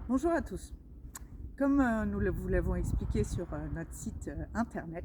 Bonjour à tous. Comme vous l'avons expliqué sur notre site internet,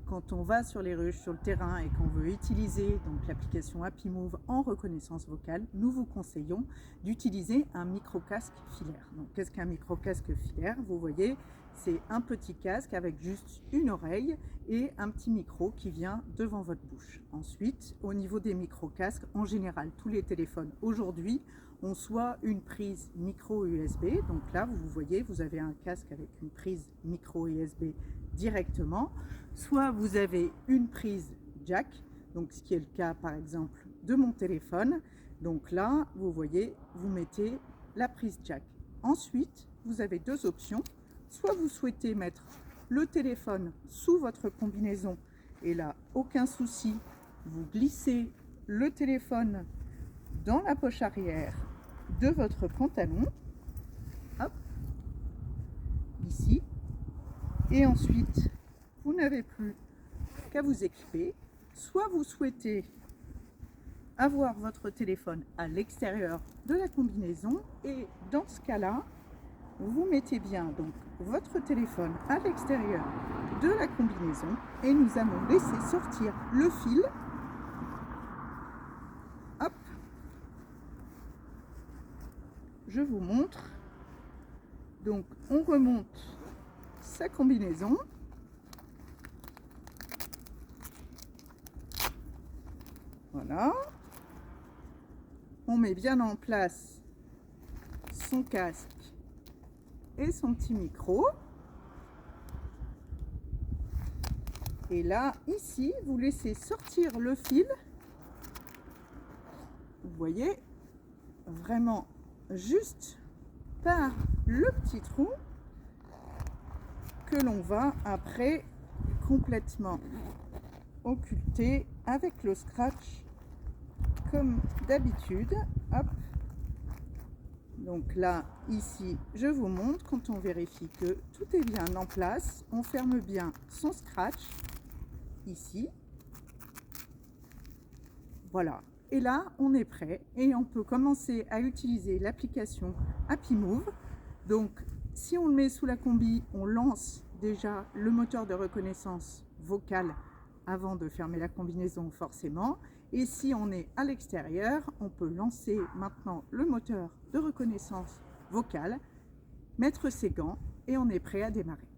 quand on va sur les ruches, sur le terrain et qu'on veut utiliser donc l'application Happy Move en reconnaissance vocale, nous vous conseillons d'utiliser un micro-casque filaire. Donc qu'est-ce qu'un micro-casque filaire? Vous voyez, c'est un petit casque avec juste une oreille et un petit micro qui vient devant votre bouche. Ensuite, au niveau des micro-casques, en général, tous les téléphones aujourd'hui ont soit une prise micro USB, donc là vous voyez, vous avez un casque avec une prise micro USB directement, soit vous avez une prise jack, donc ce qui est le cas par exemple de mon téléphone. Donc là vous voyez, vous mettez la prise jack. Ensuite vous avez deux options, soit vous souhaitez mettre le téléphone sous votre combinaison et là aucun souci, vous glissez le téléphone dans la poche arrière de votre pantalon, hop, ici, et ensuite vous n'avez plus qu'à vous équiper. Soit vous souhaitez avoir votre téléphone à l'extérieur de la combinaison, et dans ce cas-là vous mettez bien donc votre téléphone à l'extérieur de la combinaison et nous allons laisser sortir le fil. Hop, je vous montre. Donc on remonte sa combinaison. Voilà. On met bien en place son casque et son petit micro. Et là, ici, vous laissez sortir le fil. Vous voyez, vraiment juste par le petit trou que l'on va après complètement occulter avec le scratch comme d'habitude. Hop. Donc là, ici, je vous montre, quand on vérifie que tout est bien en place, on ferme bien son scratch ici. Voilà. Et là, on est prêt et on peut commencer à utiliser l'application Happy Move. Donc, si on le met sous la combi, on lance déjà le moteur de reconnaissance vocale avant de fermer la combinaison forcément. Et si on est à l'extérieur, on peut lancer maintenant le moteur de reconnaissance vocale, mettre ses gants et on est prêt à démarrer.